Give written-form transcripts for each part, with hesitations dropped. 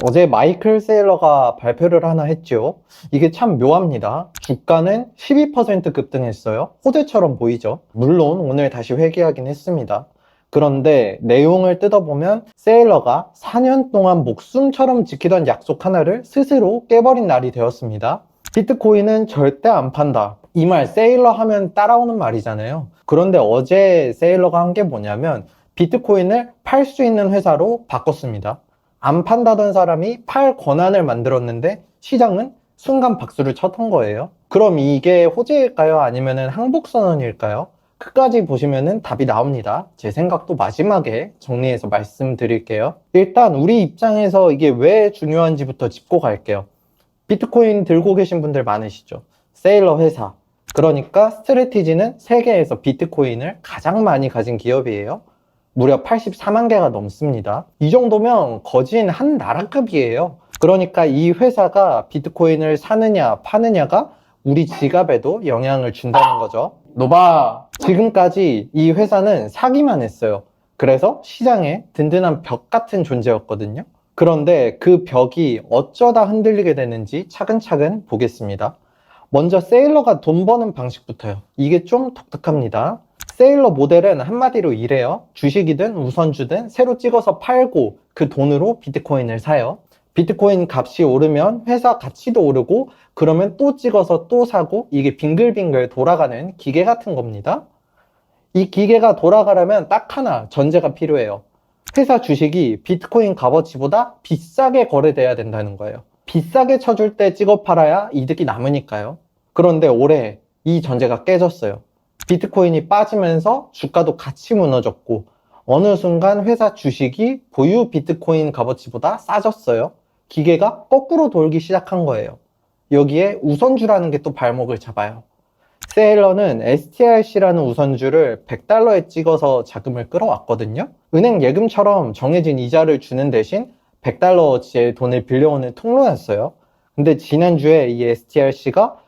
어제 마이클 세일러가 발표를 하나 했죠. 이게 참 묘합니다. 주가는 12% 급등했어요. 호재처럼 보이죠. 물론 오늘 다시 회귀하긴 했습니다. 그런데 내용을 뜯어보면 세일러가 4년 동안 목숨처럼 지키던 약속 하나를 스스로 깨버린 날이 되었습니다. 비트코인은 절대 안 판다. 이 말 세일러 하면 따라오는 말이잖아요. 그런데 어제 세일러가 한 게 뭐냐면 비트코인을 팔 수 있는 회사로 바꿨습니다. 안 판다던 사람이 팔 권한을 만들었는데 시장은 순간 박수를 쳤던 거예요. 그럼 이게 호재일까요? 아니면 항복선언일까요? 끝까지 보시면 답이 나옵니다. 제 생각도 마지막에 정리해서 말씀드릴게요. 일단 우리 입장에서 이게 왜 중요한지부터 짚고 갈게요. 비트코인 들고 계신 분들 많으시죠? 세일러 회사. 그러니까 스트래티지는 세계에서 비트코인을 가장 많이 가진 기업이에요. 무려 84만 개가 넘습니다. 이 정도면 거진 한 나라급이에요. 그러니까 이 회사가 비트코인을 사느냐 파느냐가 우리 지갑에도 영향을 준다는 거죠. 노바, 지금까지 이 회사는 사기만 했어요. 그래서 시장에 든든한 벽 같은 존재였거든요. 그런데 그 벽이 어쩌다 흔들리게 되는지 차근차근 보겠습니다. 먼저 세일러가 돈 버는 방식부터요. 이게 좀 독특합니다. 세일러 모델은 한마디로 이래요. 주식이든 우선주든 새로 찍어서 팔고 그 돈으로 비트코인을 사요. 비트코인 값이 오르면 회사 가치도 오르고 그러면 또 찍어서 또 사고 이게 빙글빙글 돌아가는 기계 같은 겁니다. 이 기계가 돌아가려면 딱 하나 전제가 필요해요. 회사 주식이 비트코인 값어치보다 비싸게 거래돼야 된다는 거예요. 비싸게 쳐줄 때 찍어 팔아야 이득이 남으니까요. 그런데 올해 이 전제가 깨졌어요. 비트코인이 빠지면서 주가도 같이 무너졌고 어느 순간 회사 주식이 보유 비트코인 값어치보다 싸졌어요. 기계가 거꾸로 돌기 시작한 거예요. 여기에 우선주라는 게 또 발목을 잡아요. 세일러는 STRC라는 우선주를 100달러에 찍어서 자금을 끌어왔거든요. 은행 예금처럼 정해진 이자를 주는 대신 100달러어치의 돈을 빌려오는 통로였어요. 근데 지난주에 이 STRC가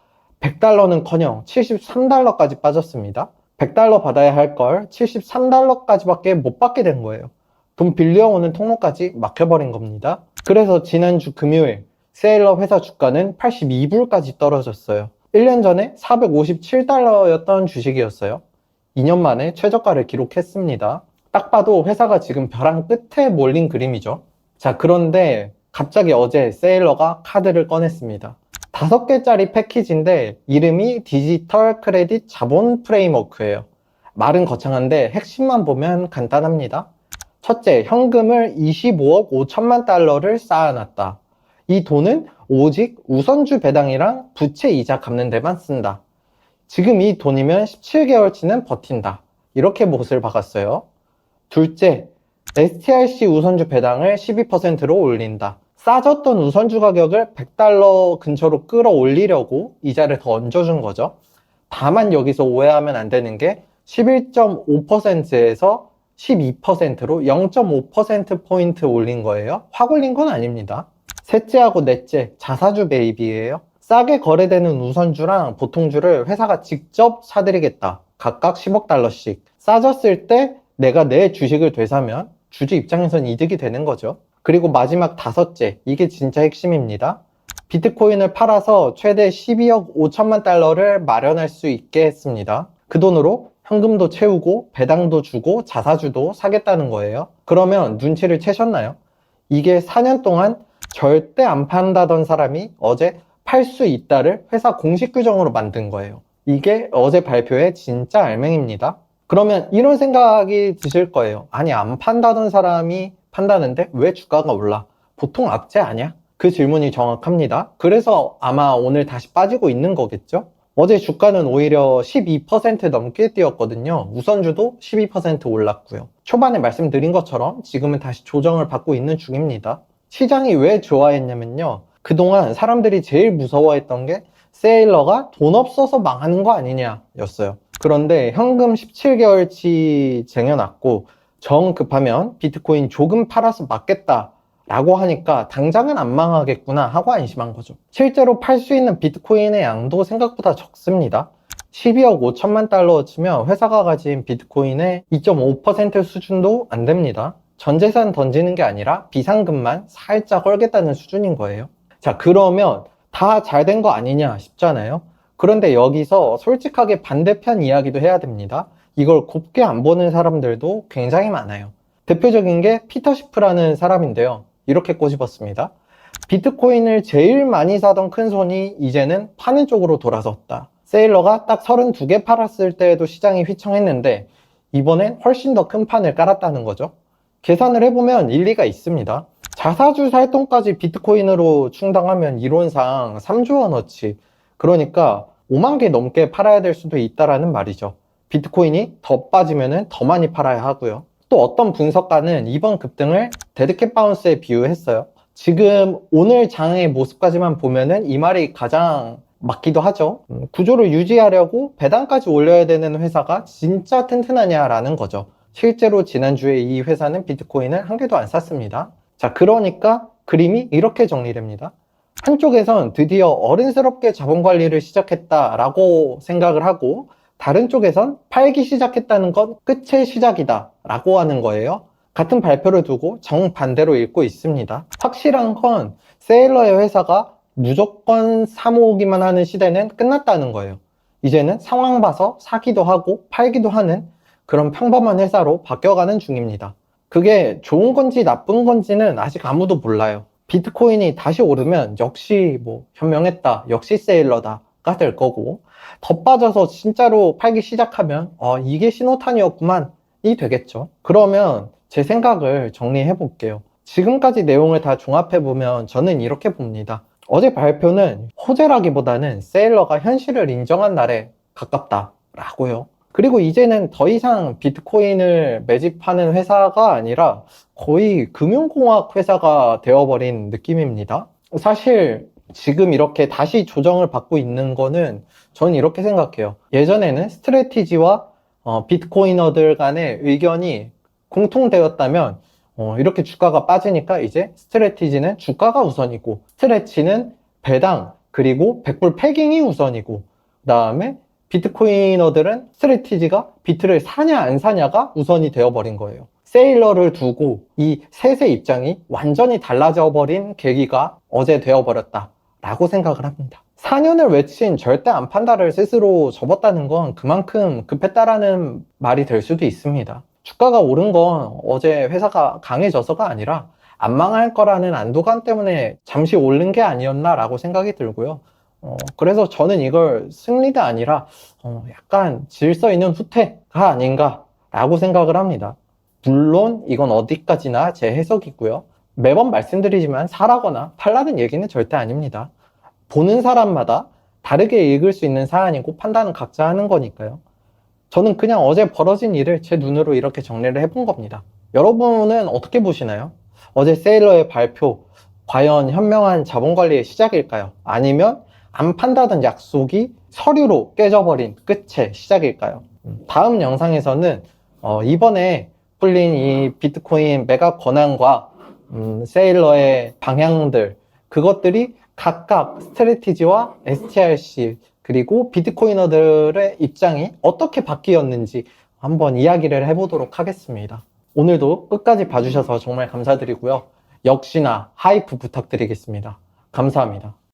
100달러는커녕 73달러까지 빠졌습니다. 100달러 받아야 할 걸 73달러까지밖에 못 받게 된 거예요. 돈 빌려오는 통로까지 막혀버린 겁니다. 그래서 지난주 금요일 세일러 회사 주가는 82불까지 떨어졌어요. 1년 전에 457달러였던 주식이었어요. 2년 만에 최저가를 기록했습니다. 딱 봐도 회사가 지금 벼랑 끝에 몰린 그림이죠. 자, 그런데 갑자기 어제 세일러가 카드를 꺼냈습니다. 5개짜리 패키지인데 이름이 디지털 크레딧 자본 프레임워크예요. 말은 거창한데 핵심만 보면 간단합니다. 첫째, 현금을 25억 5천만 달러를 쌓아놨다. 이 돈은 오직 우선주 배당이랑 부채 이자 갚는 데만 쓴다. 지금 이 돈이면 17개월치는 버틴다. 이렇게 못을 박았어요. 둘째, STRC 우선주 배당을 12%로 올린다. 싸졌던 우선주 가격을 100달러 근처로 끌어올리려고 이자를 더 얹어준 거죠. 다만 여기서 오해하면 안 되는 게 11.5%에서 12%로 0.5%포인트 올린 거예요. 확 올린 건 아닙니다. 셋째하고 넷째, 자사주 매입이에요. 싸게 거래되는 우선주랑 보통주를 회사가 직접 사들이겠다. 각각 10억 달러씩. 싸졌을 때 내가 내 주식을 되사면 주주 입장에선 이득이 되는 거죠. 그리고 마지막 다섯째, 이게 진짜 핵심입니다. 비트코인을 팔아서 최대 12억 5천만 달러를 마련할 수 있게 했습니다. 그 돈으로 현금도 채우고 배당도 주고 자사주도 사겠다는 거예요. 그러면 눈치를 채셨나요? 이게 4년 동안 절대 안 판다던 사람이 어제 팔 수 있다를 회사 공식 규정으로 만든 거예요. 이게 어제 발표의 진짜 알맹이입니다. 그러면 이런 생각이 드실 거예요. 아니, 안 판다던 사람이 판다는데 왜 주가가 올라? 보통 악재 아니야? 그 질문이 정확합니다. 그래서 아마 오늘 다시 빠지고 있는 거겠죠? 어제 주가는 오히려 12% 넘게 뛰었거든요. 우선주도 12% 올랐고요. 초반에 말씀드린 것처럼 지금은 다시 조정을 받고 있는 중입니다. 시장이 왜 좋아했냐면요. 그동안 사람들이 제일 무서워했던 게 세일러가 돈 없어서 망하는 거 아니냐 였어요. 그런데 현금 17개월치 쟁여놨고 정 급하면 비트코인 조금 팔아서 맞겠다 라고 하니까 당장은 안 망하겠구나 하고 안심한 거죠. 실제로 팔 수 있는 비트코인의 양도 생각보다 적습니다. 12억 5천만 달러 치면 회사가 가진 비트코인의 2.5% 수준도 안 됩니다. 전 재산 던지는 게 아니라 비상금만 살짝 헐겠다는 수준인 거예요. 자, 그러면 다 잘 된 거 아니냐 싶잖아요. 그런데 여기서 솔직하게 반대편 이야기도 해야 됩니다. 이걸 곱게 안 보는 사람들도 굉장히 많아요. 대표적인 게 피터 시프라는 사람인데요. 이렇게 꼬집었습니다. 비트코인을 제일 많이 사던 큰손이 이제는 파는 쪽으로 돌아섰다. 세일러가 딱 32개 팔았을 때에도 시장이 휘청했는데 이번엔 훨씬 더 큰 판을 깔았다는 거죠. 계산을 해보면 일리가 있습니다. 자사주 살동까지 비트코인으로 충당하면 이론상 3조 원어치, 그러니까 5만 개 넘게 팔아야 될 수도 있다라는 말이죠. 비트코인이 더 빠지면 더 많이 팔아야 하고요. 또 어떤 분석가는 이번 급등을 데드캣 바운스에 비유했어요. 지금 오늘 장의 모습까지만 보면은 이 말이 가장 맞기도 하죠. 구조를 유지하려고 배당까지 올려야 되는 회사가 진짜 튼튼하냐라는 거죠. 실제로 지난주에 이 회사는 비트코인을 한 개도 안 샀습니다. 자, 그러니까 그림이 이렇게 정리됩니다. 한쪽에선 드디어 어른스럽게 자본 관리를 시작했다라고 생각을 하고, 다른 쪽에선 팔기 시작했다는 건 끝의 시작이다 라고 하는 거예요. 같은 발표를 두고 정반대로 읽고 있습니다. 확실한 건 세일러의 회사가 무조건 사모으기만 하는 시대는 끝났다는 거예요. 이제는 상황 봐서 사기도 하고 팔기도 하는 그런 평범한 회사로 바뀌어가는 중입니다. 그게 좋은 건지 나쁜 건지는 아직 아무도 몰라요. 비트코인이 다시 오르면 역시 현명했다, 역시 세일러다가 될 거고, 더 빠져서 진짜로 팔기 시작하면 이게 신호탄이었구만 이 되겠죠. 그러면 제 생각을 정리해 볼게요. 지금까지 내용을 다 종합해 보면 저는 이렇게 봅니다. 어제 발표는 호재라기보다는 세일러가 현실을 인정한 날에 가깝다라고요. 그리고 이제는 더 이상 비트코인을 매집하는 회사가 아니라 거의 금융공학 회사가 되어버린 느낌입니다. 사실 지금 이렇게 다시 조정을 받고 있는 거는 저는 이렇게 생각해요. 예전에는 스트래티지와 비트코이너들 간의 의견이 공통되었다면 이렇게 주가가 빠지니까 이제 스트래티지는 주가가 우선이고, 스트레치는 배당 그리고 100불 패깅이 우선이고, 그 다음에 비트코이너들은 스트래티지가 비트를 사냐 안 사냐가 우선이 되어버린 거예요. 세일러를 두고 이 셋의 입장이 완전히 달라져 버린 계기가 어제 되어버렸다 라고 생각을 합니다. 4년을 외친 절대 안 판다를 스스로 접었다는 건 그만큼 급했다라는 말이 될 수도 있습니다. 주가가 오른 건 어제 회사가 강해져서가 아니라 안 망할 거라는 안도감 때문에 잠시 오른 게 아니었나 라고 생각이 들고요. 그래서 저는 이걸 승리가 아니라 약간 질서 있는 후퇴가 아닌가 라고 생각을 합니다. 물론 이건 어디까지나 제 해석이고요. 매번 말씀드리지만 사라거나 팔라는 얘기는 절대 아닙니다. 보는 사람마다 다르게 읽을 수 있는 사안이고 판단은 각자 하는 거니까요. 저는 그냥 어제 벌어진 일을 제 눈으로 이렇게 정리를 해본 겁니다. 여러분은 어떻게 보시나요? 어제 세일러의 발표, 과연 현명한 자본관리의 시작일까요? 아니면 안 판다던 약속이 서류로 깨져버린 끝의 시작일까요? 다음 영상에서는 이번에 풀린 이 비트코인 매각 권한과 세일러의 방향들, 그것들이 각각 스트래티지와 STRC 그리고 비트코이너들의 입장이 어떻게 바뀌었는지 한번 이야기를 해보도록 하겠습니다. 오늘도 끝까지 봐주셔서 정말 감사드리고요. 역시나 하이프 부탁드리겠습니다. 감사합니다.